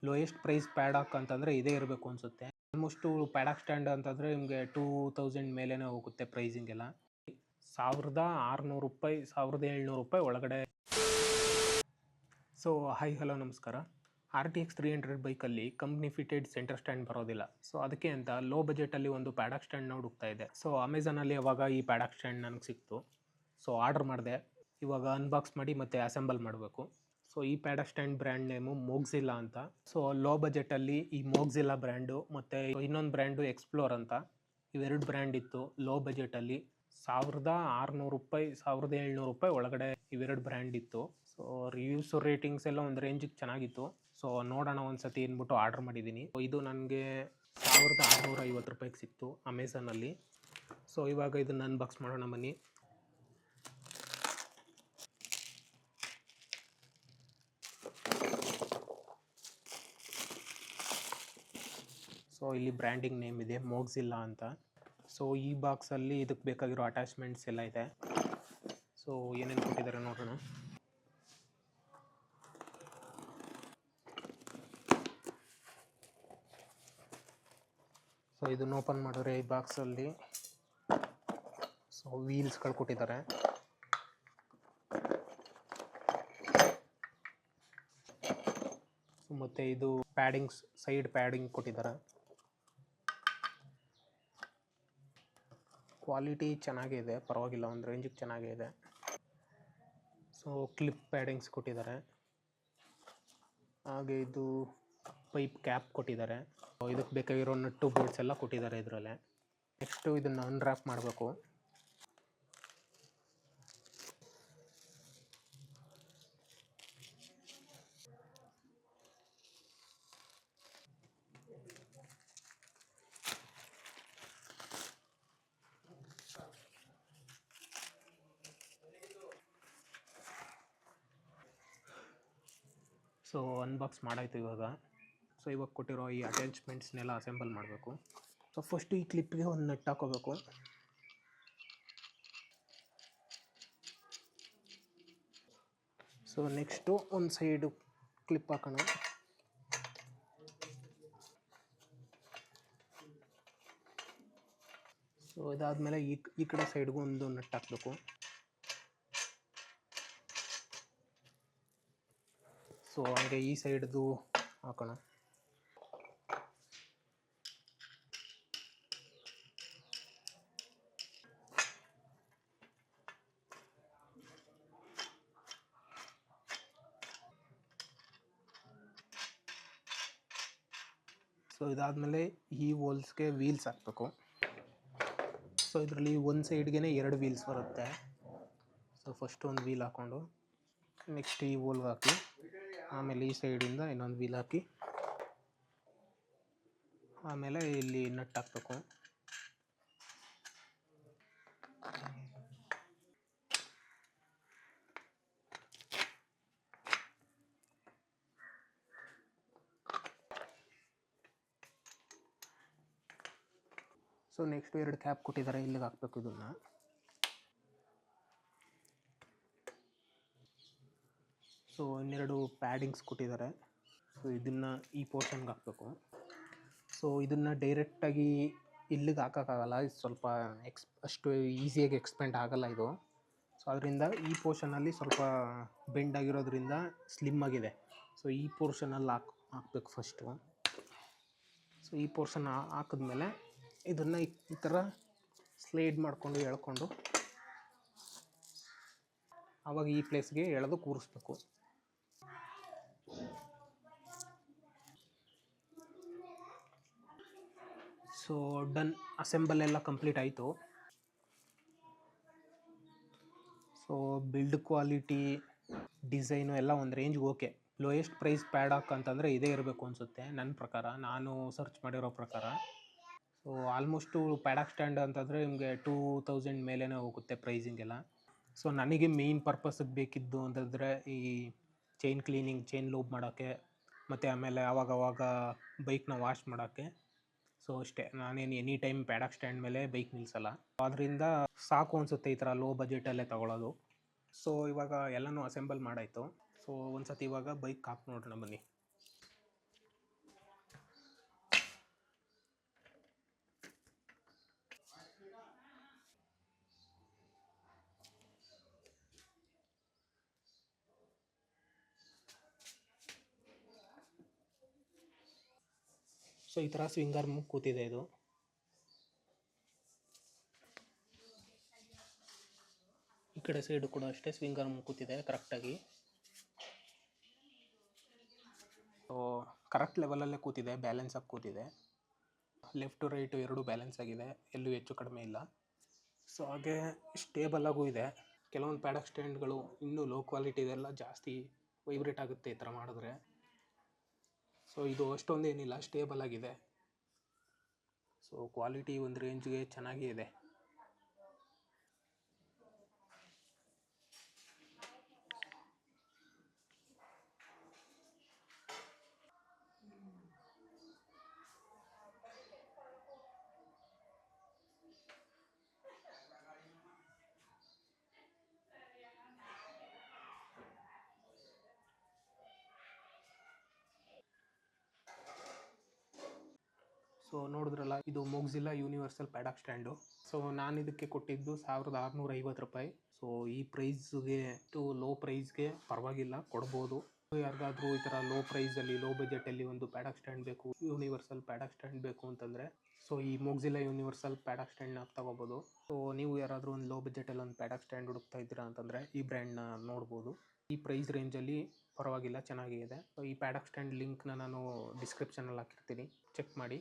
Lowest price ಪ್ಯಾಡಾಕ್ ಅಂತಂದರೆ ಇದೇ ಇರಬೇಕು ಅನಿಸುತ್ತೆ. ಆಲ್ಮೋಸ್ಟು ಪ್ಯಾಡಾಕ್ ಸ್ಟ್ಯಾಂಡ್ ಅಂತಂದರೆ ನಿಮಗೆ 2000 ಮೇಲೇ ಹೋಗುತ್ತೆ ಪ್ರೈಸಿಂಗ್ ಎಲ್ಲ. ₹1600 ₹1700 ಒಳಗಡೆ. ಸೊ ಹಾಯ್ ಹಲೋ ನಮಸ್ಕಾರ. RTX 300 ಬೈಕಲ್ಲಿ ಕಂಪ್ನಿ ಫಿಟೆಡ್ ಸೆಂಟರ್ ಸ್ಟ್ಯಾಂಡ್ ಬರೋದಿಲ್ಲ. ಸೊ ಅದಕ್ಕೆ ಅಂತ ಲೋ ಬಜೆಟಲ್ಲಿ ಒಂದು ಪ್ಯಾಡಾಕ್ ಸ್ಟ್ಯಾಂಡ್ನ ಹುಡುಕ್ತಾ ಇದೆ. ಸೊ ಅಮೆಝಾನಲ್ಲಿ ಅವಾಗ ಈ ಪ್ಯಾಡಾಕ್ ಸ್ಟ್ಯಾಂಡ್ ನನಗೆ ಸಿಕ್ತು. ಸೊ ಆರ್ಡರ್ ಮಾಡಿದೆ. ಇವಾಗ ಅನ್ಬಾಕ್ಸ್ ಮಾಡಿ ಮತ್ತು ಅಸೆಂಬಲ್ ಮಾಡಬೇಕು. ಸೊ ಈ ಪ್ಯಾಡಾಕ್ ಸ್ಟ್ಯಾಂಡ್ ಬ್ರ್ಯಾಂಡ್ ನೇಮು ಮೋಗ್ಜಿಲ್ಲಾ ಅಂತ. ಸೊ ಲೋ ಬಜೆಟಲ್ಲಿ ಈ ಮೋಗ್ಜಿಲ್ಲಾ ಬ್ರ್ಯಾಂಡು ಮತ್ತು ಇನ್ನೊಂದು ಬ್ರ್ಯಾಂಡು ಎಕ್ಸ್ಪ್ಲೋರ್ ಅಂತ ಇವೆರಡು ಬ್ರ್ಯಾಂಡ್ ಇತ್ತು. ಲೋ ಬಜೆಟಲ್ಲಿ ₹1600 ₹1700 ಒಳಗಡೆ ಇವೆರಡು ಬ್ರ್ಯಾಂಡ್ ಇತ್ತು. ಸೊ ರಿವ್ಯೂಸು ರೇಟಿಂಗ್ಸ್ ಎಲ್ಲ ಒಂದು ರೇಂಜಿಗೆ ಚೆನ್ನಾಗಿತ್ತು. ಸೊ ನೋಡೋಣ ಒಂದ್ಸತಿ ಅಂದ್ಬಿಟ್ಟು ಆರ್ಡರ್ ಮಾಡಿದ್ದೀನಿ. ಇದು ನನಗೆ ₹1650 ಸಿಕ್ತು ಅಮೆಝಾನಲ್ಲಿ. ಸೊ ಇವಾಗ ಇದನ್ನು ಅನ್ಬಾಕ್ಸ್ ಮಾಡೋಣ ಬನ್ನಿ. ಸೊ ಇಲ್ಲಿ ಬ್ರ್ಯಾಂಡಿಂಗ್ ನೇಮ್ ಇದೆ ಮೋಗ್ಜಿಲ್ಲಾ ಅಂತ. ಸೊ ಈ ಬಾಕ್ಸಲ್ಲಿ ಇದಕ್ಕೆ ಬೇಕಾಗಿರೋ ಅಟ್ಯಾಚ್ಮೆಂಟ್ಸ್ ಎಲ್ಲ ಇದೆ. ಸೊ ಏನೇನು ಕೊಟ್ಟಿದ್ದಾರೆ ನೋಡೋಣ. ಸೊ ಇದನ್ನು ಓಪನ್ ಮಾಡಿದ್ರೆ ಈ ಬಾಕ್ಸಲ್ಲಿ ಸೊ ವೀಲ್ಸ್ಗಳು ಕೊಟ್ಟಿದ್ದಾರೆ. ಮತ್ತು ಇದು ಪ್ಯಾಡಿಂಗ್ಸ್, ಸೈಡ್ ಪ್ಯಾಡಿಂಗ್ ಕೊಟ್ಟಿದ್ದಾರೆ. ಕ್ವಾಲಿಟಿ ಚೆನ್ನಾಗಿದೆ, ಪರವಾಗಿಲ್ಲ, ಒಂದು ರೇಂಜಿಗೆ ಚೆನ್ನಾಗೇ ಇದೆ. ಸೊ ಕ್ಲಿಪ್ ಪ್ಯಾಡಿಂಗ್ಸ್ ಕೊಟ್ಟಿದ್ದಾರೆ. ಹಾಗೆ ಇದು ಪೈಪ್ ಕ್ಯಾಪ್ ಕೊಟ್ಟಿದ್ದಾರೆ. ಇದಕ್ಕೆ ಬೇಕಾಗಿರೋ ನಟ್ಟು ಬೋಲ್ಟ್ಸ್ ಎಲ್ಲ ಕೊಟ್ಟಿದ್ದಾರೆ ಇದರಲ್ಲೇ. ನೆಕ್ಸ್ಟು ಇದನ್ನು ಅನ್ರ್ಯಾಪ್ ಮಾಡಬೇಕು. ಸೊ ಅನ್ಬಾಕ್ಸ್ ಮಾಡಾಯಿತು ಇವಾಗ. ಸೊ ಇವಾಗ ಕೊಟ್ಟಿರೋ ಈ ಅಟ್ಯಾಚ್ಮೆಂಟ್ಸ್ನೆಲ್ಲ ಅಸೆಂಬಲ್ ಮಾಡಬೇಕು. ಸೊ ಫಸ್ಟು ಈ ಕ್ಲಿಪ್ಗೆ ಒಂದು ನಟ್ ಹಾಕೋಬೇಕು. ಸೊ ನೆಕ್ಸ್ಟು ಒಂದು ಸೈಡು ಕ್ಲಿಪ್ ಹಾಕೋಣ. ಸೊ ಇದಾದಮೇಲೆ ಈ ಕಡೆ ಸೈಡ್ಗೂ ಒಂದು ನಟ್ ಹಾಕಬೇಕು. ಸೊ ಹಾಗೆ ಈ ಸೈಡ್ದು ಹಾಕೋಣ. ಸೊ ಇದಾದಮೇಲೆ ಈ ಹೋಲ್ಸ್ಗೆ ವೀಲ್ಸ್ ಹಾಕಬೇಕು. ಸೊ ಇದರಲ್ಲಿ ಒಂದು ಸೈಡ್ಗೆ 2 ವೀಲ್ಸ್ ಬರುತ್ತೆ. ಸೊ ಫಸ್ಟ್ ಒಂದು ವೀಲ್ ಹಾಕ್ಕೊಂಡು ನೆಕ್ಸ್ಟ್ ಈ ಹೋಲ್ಗೆ ಹಾಕಿ, ಆಮೇಲೆ ಈ ಸೈಡಿಂದ ಇನ್ನೊಂದು ವೀಲ್ ಹಾಕಿ, ಆಮೇಲೆ ಇಲ್ಲಿ ನಟ್ ಹಾಕಬೇಕು. ಸೊ ನೆಕ್ಸ್ಟ್ 2 ಕ್ಯಾಪ್ ಕೊಟ್ಟಿದ್ದಾರೆ, ಇಲ್ಲಿಗೆ ಹಾಕಬೇಕು ಇದನ್ನು. ಸೊ ಇನ್ನೆರಡು ಪ್ಯಾಡಿಂಗ್ಸ್ ಕೊಟ್ಟಿದ್ದಾರೆ. ಸೊ ಇದನ್ನು ಈ ಪೋರ್ಷನ್ಗೆ ಹಾಕಬೇಕು. ಸೊ ಇದನ್ನು ಡೈರೆಕ್ಟಾಗಿ ಇಲ್ಲಿಗೆ ಹಾಕೋಕ್ಕಾಗಲ್ಲ, ಇದು ಸ್ವಲ್ಪ ಅಷ್ಟು ಈಸಿಯಾಗಿ ಎಕ್ಸ್ಪೆಂಡ್ ಆಗೋಲ್ಲ ಇದು. ಸೊ ಅದರಿಂದ ಈ ಪೋರ್ಷನಲ್ಲಿ ಸ್ವಲ್ಪ ಬೆಂಡ್ ಆಗಿರೋದ್ರಿಂದ ಸ್ಲಿಮ್ ಆಗಿದೆ. ಸೊ ಈ ಪೋರ್ಷನಲ್ಲಿ ಹಾಕಬೇಕು ಫಸ್ಟು. ಸೊ ಈ ಪೋರ್ಷನ್ ಹಾಕಿದ್ಮೇಲೆ ಇದನ್ನು ಈ ಥರ ಸ್ಲೈಡ್ ಮಾಡಿಕೊಂಡು ಎಳ್ಕೊಂಡು ಆವಾಗ ಈ ಪ್ಲೇಸ್ಗೆ ಎಳೆದು ಕೂರಿಸ್ಬೇಕು. ಸೊ ಡನ್, ಅಸೆಂಬಲ್ ಎಲ್ಲ ಕಂಪ್ಲೀಟ್ ಆಯಿತು. ಸೊ ಬಿಲ್ಡ್ ಕ್ವಾಲಿಟಿ, ಡಿಸೈನು ಎಲ್ಲ ಒಂದು ರೇಂಜ್ಗೆ ಓಕೆ. ಲೋಯೆಸ್ಟ್ ಪ್ರೈಸ್ ಪ್ಯಾಡಾಕ್ ಅಂತಂದರೆ ಇದೇ ಇರಬೇಕು ಅನಿಸುತ್ತೆ ನನ್ನ ಪ್ರಕಾರ, ನಾನು ಸರ್ಚ್ ಮಾಡಿರೋ ಪ್ರಕಾರ. ಸೊ ಆಲ್ಮೋಸ್ಟು ಪ್ಯಾಡಾಕ್ ಸ್ಟ್ಯಾಂಡ್ ಅಂತಂದರೆ ನಿಮಗೆ 2000 ಮೇಲೇ ಹೋಗುತ್ತೆ ಪ್ರೈಸಿಂಗ್ ಎಲ್ಲ. ಸೊ ನನಗೆ ಮೇಯ್ನ್ ಪರ್ಪಸ್ಗೆ ಬೇಕಿದ್ದು ಅಂತಂದರೆ ಈ ಚೈನ್ ಕ್ಲೀನಿಂಗ್, ಚೈನ್ ಲೂಬ್ ಮಾಡೋಕ್ಕೆ, ಮತ್ತು ಆಮೇಲೆ ಆವಾಗವಾಗ ಬೈಕ್ನ ವಾಶ್ ಮಾಡೋಕ್ಕೆ. ಸೊ ಅಷ್ಟೇ, ನಾನೇನು ಎನಿ ಟೈಮ್ ಪ್ಯಾಡಾಕ್ ಸ್ಟ್ಯಾಂಡ್ ಮೇಲೆ ಬೈಕ್ ನಿಲ್ಲಿಸಲ್ಲ. ಅದರಿಂದ ಸಾಕು ಅನಿಸುತ್ತೆ ಈ ಥರ ಲೋ ಬಜೆಟಲ್ಲೇ ತೊಗೊಳ್ಳೋದು. ಸೊ ಇವಾಗ ಎಲ್ಲನೂ ಅಸೆಂಬಲ್ ಮಾಡಾಯಿತು. ಸೊ ಒಂದು ಸತಿ ಇವಾಗ ಬೈಕ್ ಹಾಕಿ ನೋಡೋಣ ಬನ್ನಿ. ಸೊ ಈ ಥರ ಸ್ವಿಂಗ್ ಆರ್ಮ್ ಕೂತಿದೆ ಇದು. ಈ ಕಡೆ ಸೈಡು ಕೂಡ ಅಷ್ಟೇ ಸ್ವಿಂಗ್ ಆರ್ಮ್ ಕೂತಿದೆ ಕರೆಕ್ಟಾಗಿ. ಸೊ ಕರೆಕ್ಟ್ ಲೆವೆಲಲ್ಲೇ ಕೂತಿದೆ, ಬ್ಯಾಲೆನ್ಸ್ ಆಗಿ ಕೂತಿದೆ. ಲೆಫ್ಟು ರೈಟು ಎರಡು ಬ್ಯಾಲೆನ್ಸ್ ಆಗಿದೆ, ಎಲ್ಲೂ ಹೆಚ್ಚು ಕಡಿಮೆ ಇಲ್ಲ. ಸೊ ಹಾಗೆ ಸ್ಟೇಬಲ್ ಆಗೂ ಇದೆ. ಕೆಲವೊಂದು ಪ್ಯಾಡಕ್ ಸ್ಟ್ಯಾಂಡ್ಗಳು ಇನ್ನೂ ಲೋ ಕ್ವಾಲಿಟಿ ಇದೆಲ್ಲ ಜಾಸ್ತಿ ವೈಬ್ರೇಟ್ ಆಗುತ್ತೆ ಈ ಥರ ಮಾಡಿದ್ರೆ. ಸೊ ಇದು ಅಷ್ಟೊಂದೇನಿಲ್ಲ, ಸ್ಟೇಬಲ್ ಆಗಿದೆ. ಸೊ ಕ್ವಾಲಿಟಿ ಒಂದು ರೇಂಜ್ಗೆ ಚೆನ್ನಾಗೇ ಇದೆ. ಸೊ ನೋಡಿದ್ರಲ್ಲ, ಇದು ಮೊಗ್ಜಿಲ್ಲಾ ಯೂನಿವರ್ಸಲ್ ಪ್ಯಾಡಕ್ ಸ್ಟ್ಯಾಂಡು. ಸೊ ನಾನು ಇದಕ್ಕೆ ಕೊಟ್ಟಿದ್ದು 1650 ರೂಪಾಯಿ. ಸೊ ಈ ಪ್ರೈಸ್ಗೆ ಲೋ ಪ್ರೈಸ್ಗೆ ಪರವಾಗಿಲ್ಲ, ಕೊಡ್ಬೋದು. ಯಾರಿಗಾದ್ರೂ ಈ ಥರ ಲೋ ಪ್ರೈಸಲ್ಲಿ, ಲೋ ಬಜೆಟಲ್ಲಿ ಒಂದು ಪ್ಯಾಡಕ್ ಸ್ಟ್ಯಾಂಡ್ ಬೇಕು, ಯೂನಿವರ್ಸಲ್ ಪ್ಯಾಡಕ್ ಸ್ಟ್ಯಾಂಡ್ ಬೇಕು ಅಂತಂದರೆ ಸೊ ಈ ಮೊಗ್ಜಿಲ್ಲಾ ಯೂನಿವರ್ಸಲ್ ಪ್ಯಾಡಕ್ ಸ್ಟ್ಯಾಂಡ್ನ ತಗೋಬೋದು. ಸೊ ನೀವು ಯಾರಾದರೂ ಒಂದು ಲೋ ಬಜೆಟಲ್ಲಿ ಒಂದು ಪ್ಯಾಡಕ್ ಸ್ಟ್ಯಾಂಡ್ ಹುಡುಕ್ತಾ ಇದ್ದೀರಾ ಅಂತಂದರೆ ಈ ಬ್ರ್ಯಾಂಡ್ನ ನೋಡ್ಬೋದು. ಈ ಪ್ರೈಸ್ ರೇಂಜಲ್ಲಿ ಪರವಾಗಿಲ್ಲ, ಚೆನ್ನಾಗಿದೆ. ಸೊ ಈ ಪ್ಯಾಡಕ್ ಸ್ಟ್ಯಾಂಡ್ ಲಿಂಕ್ನ ನಾನು ಡಿಸ್ಕ್ರಿಪ್ಷನಲ್ಲಿ ಹಾಕಿರ್ತೀನಿ, ಚೆಕ್ ಮಾಡಿ.